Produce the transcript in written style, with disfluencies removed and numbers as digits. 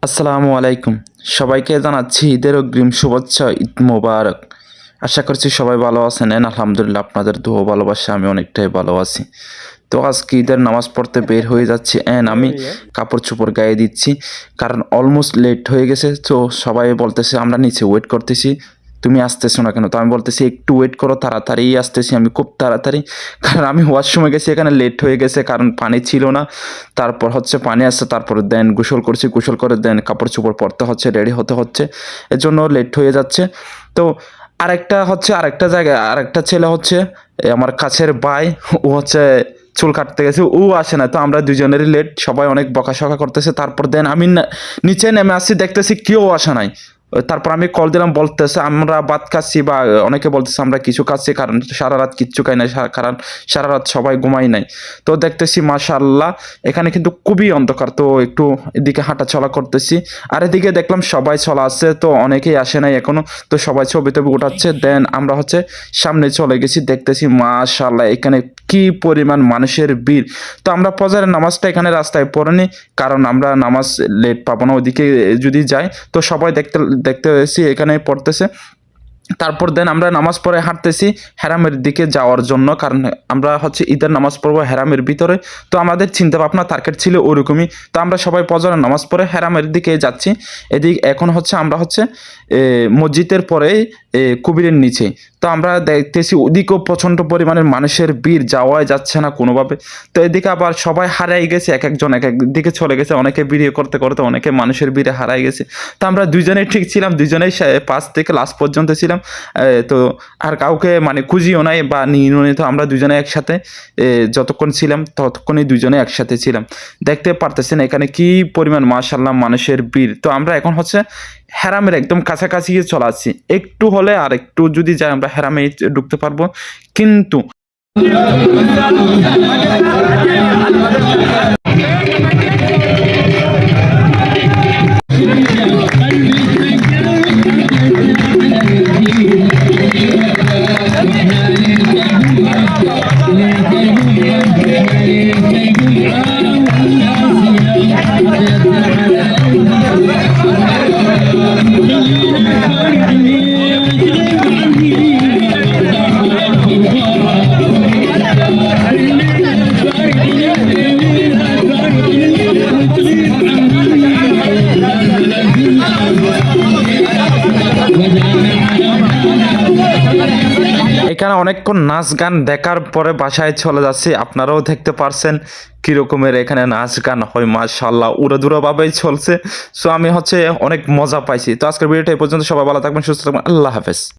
আসসালামু আলাইকুম। সবাইকে জানাচ্ছি ঈদের অগ্রিম শুভেচ্ছা, ঈদ মোবারক। আশা করছি সবাই ভালো আছেন। আলহামদুলিল্লাহ, আপনাদের দোয়া ভালোবাসা আমি অনেকটাই ভালো আছি। তো আজকে ঈদের নামাজ পড়তে বের হয়ে যাচ্ছি আমি কাপড় চোপড় গায়ে দিচ্ছি, কারণ অলমোস্ট লেট হয়ে গেছে। তো সবাই বলতেছে আমরা নিচে ওয়েট করতেছি, তুমি আসতেছো না কেন? তো আমি বলতেছি একটু ওয়েট করো, তাড়াতাড়ি আসতেছি আমি, খুব তাড়াতাড়ি। কারণ আমি হওয়ার সময় গেছি, এখানে লেট হয়ে গেছে, কারণ পানি ছিল না। তারপর হচ্ছে পানি আসছে, তারপর দেন গোসল করছি, গোসল করে দেন কাপড় চোপড় পরতে হচ্ছে, রেডি হতে হচ্ছে, এর জন্য লেট হয়ে যাচ্ছে। তো আরেকটা জায়গায় আরেকটা ছেলে হচ্ছে আমার কাছের ভাই, ও হচ্ছে চুল কাটতে গেছে, ও আসে না। তো আমরা দুজনেরই লেট, সবাই অনেক বকাশকা করতেছে। তারপর দেন আমি নিচে নেমে আসছি, দেখতেছি কেউ আসে নাই। তারপর আমি কল দিলাম, বলতেছে আমরা ভাত খাচ্ছি, বা অনেকে বলতেছে আমরা কিছু খাচ্ছি, কারণ সারা রাত কিচ্ছু খাই নাই, কারণ সারা রাত সবাই ঘুমাই নাই। তো দেখতেছি মাশাআল্লাহ এখানে কিন্তু খুবই অন্ধকার। তো একটু এদিকে হাঁটা চলা করতেছি, আর এদিকে দেখলাম সবাই চলা আসছে, তো অনেকেই আসে নাই এখনো। তো সবাই ছবি টবি উঠাচ্ছে, দেন আমরা হচ্ছে সামনে চলে গেছি, দেখতেছি মাশাআল্লাহ এখানে কি পরিমাণ মানুষের ভিড়। তো আমরা ফজরের নামাজটা এখানে রাস্তায় পড়িনি, কারণ আমরা নামাজ লেট পাবো না ওদিকে যদি যাই। তো সবাই দেখতে দেখতে এসেছি এখানে পড়তেছে। তারপর দেন আমরা নামাজ পড়ে হাঁটতেছি হেরামের দিকে যাওয়ার জন্য, কারণ আমরা হচ্ছে ঈদের নামাজ পড়বো হেরামের ভিতরে। তো আমাদের চিন্তা ভাবনা টার্গেট ছিল ওরকমই। তো আমরা সবাই ফজরের নামাজ পড়ে হেরামের দিকে যাচ্ছি। এদিক এখন হচ্ছে আমরা হচ্ছে মসজিদের পরে কুবিরের নিচে। তো আমরা দেখতেছি ওদিকেও প্রচণ্ড পরিমাণের মানুষের ভিড়, যাওয়াই যাচ্ছে না কোনোভাবে। তো এদিকে আবার সবাই হারাই গেছে, এক একজন এক এক দিকে চলে গেছে, অনেকে ভিডিও করতে করতে অনেকে মানুষের ভিড়ে হারাই গেছে। তো আমরা দুজনেই ঠিক ছিলাম, দুজনেই পাঁচ থেকে লাস্ট পর্যন্ত ছিলাম। তো আর কাউকে মানে খুঁজিও নাই বা নিয়েও নাই। তো আমরা দুজনে একসাথে যতক্ষণ ছিলাম ততক্ষণই দুজনে একসাথে ছিলাম। দেখতে পারতেছেন এখানে কি পরিমাণ মাশাআল্লাহ মানুষের ভিড়। তো আমরা এখন হচ্ছে হেরামের একদম কাছাকাছি গিয়ে চলে আসছি, একটু হলে আর একটু যদি যাই আমরা হেরামে ঢুকতে পারবো। কিন্তু এখানে অনেকক্ষণ নাচ গান দেখার পরে বাসায় চলে যাচ্ছি। আপনারাও দেখতে পারছেন কিরকমের এখানে নাচ গান হয়, মাশাআল্লাহ উড়াধুরা ভাবেই চলছে। সো আমি হচ্ছে অনেক মজা পাইছি। তো আজকের ভিডিওটা এই পর্যন্ত, সবাই ভালো থাকবেন, সুস্থ থাকবেন, আল্লাহ হাফেজ।